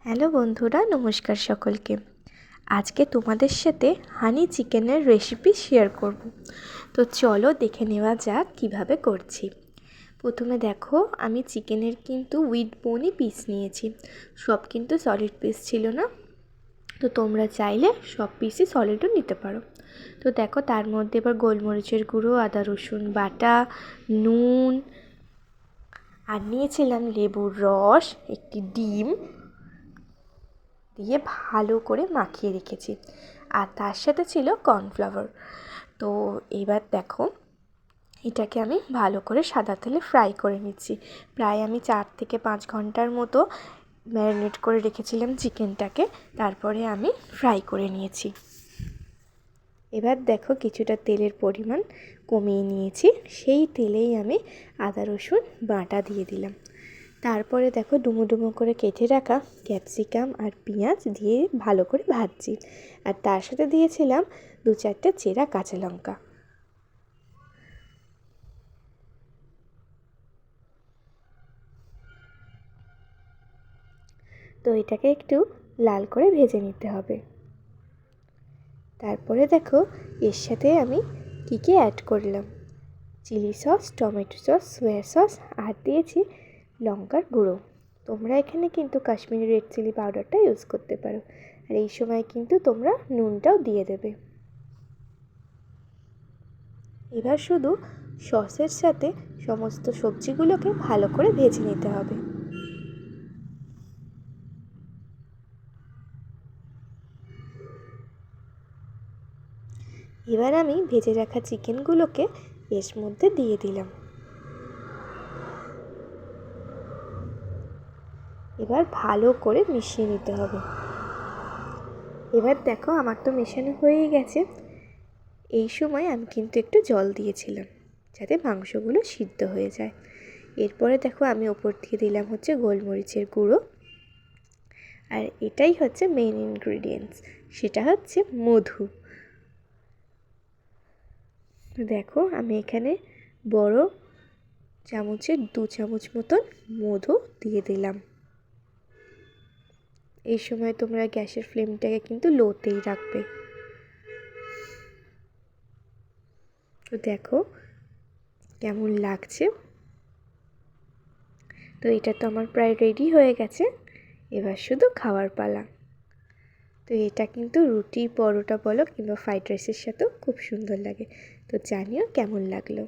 Hello বন্ধুরা, নমস্কার সকলকে। আজকে তোমাদের সাথে হানি চিকেনের রেসিপি শেয়ার করব। তো চলো দেখে নেওয়া যাক কিভাবে করছি। প্রথমে দেখো, আমি চিকেনের কিন্তু উইথ বোনই পিস নিয়েছি, সব কিন্তু সলিড পিস ছিল না। তো তোমরা চাইলে সব পিসই সলিডও নিতে পারো। তো দেখো, তার মধ্যে এবার গোলমরিচের গুঁড়ো, আদা রসুন বাটা, নুন, আর নিয়েছিলাম লেবুর রস, একটি ডিম দিয়ে ভালো করে মাখিয়ে রেখেছি, আর তার সাথে ছিল কর্নফ্লাওয়ার। তো এবার দেখো, এটাকে আমি ভালো করে সাদা তেলে ফ্রাই করে নিচ্ছি। প্রায় আমি 4 থেকে 5 ঘন্টার মতো ম্যারিনেট করে রেখেছিলাম চিকেনটাকে, তারপরে আমি ফ্রাই করে নিয়েছি। এবার দেখো, কিছুটা তেলের পরিমাণ কমিয়ে নিয়েছি, সেই তেলেই আমি আদা রসুন বাটা দিয়ে দিলাম। তারপরে দেখো, ডুমো ডুমো করে কেটে রাখা ক্যাপসিকাম আর পেঁয়াজ দিয়ে ভালো করে ভাজছি, আর তার সাথে দিয়েছিলাম 2-4টে চেরা কাঁচা লঙ্কা। তো এটাকে একটু লাল করে ভেজে নিতে হবে। তারপরে দেখো, এর সাথে আমি কী অ্যাড করলাম: chilli sauce, tomato sauce, soya sauce, আর দিয়েছি লঙ্কার গুঁড়ো। তোমরা এখানে কিন্তু কাশ্মীরি রেড চিলি পাউডারটা ইউজ করতে পারো, আর এই সময় কিন্তু তোমরা নুনটাও দিয়ে দেবে। এবার শুধু সসের সাথে সমস্ত সবজিগুলোকে ভালো করে ভেজে নিতে হবে। এবার আমি ভেজে রাখা চিকেনগুলোকে এর মধ্যে দিয়ে দিলাম। এবার ভালো করে মিশিয়ে নিতে হবে। এবার দেখো, আমার তো মেশানো হয়েই গেছে। এই সময় আমি কিন্তু একটু জল দিয়েছিলাম, যাতে মাংসগুলো সিদ্ধ হয়ে যায়। এরপরে দেখো, আমি ওপর দিয়ে দিলাম হচ্ছে গোলমরিচের গুঁড়ো, আর এটাই হচ্ছে মেইন ইনগ্রিডিয়েন্টস, সেটা হচ্ছে মধু। দেখো, আমি এখানে বড় চামচের 2 চামচ মতন মধু দিয়ে দিলাম। এই সময় তোমরা গ্যাসের ফ্লেমটাকে কিন্তু লোতেই রাখবে। তো দেখো কেমন লাগছে। তো এটা তো আমার প্রায় রেডি হয়ে গেছে, এবার শুধু খাওয়ার পালা। তো এটা কিন্তু রুটি, পরোটা বলো কিংবা ফ্রাইড রাইসের সাথেও খুব সুন্দর লাগে। তো জানিও কেমন লাগলো।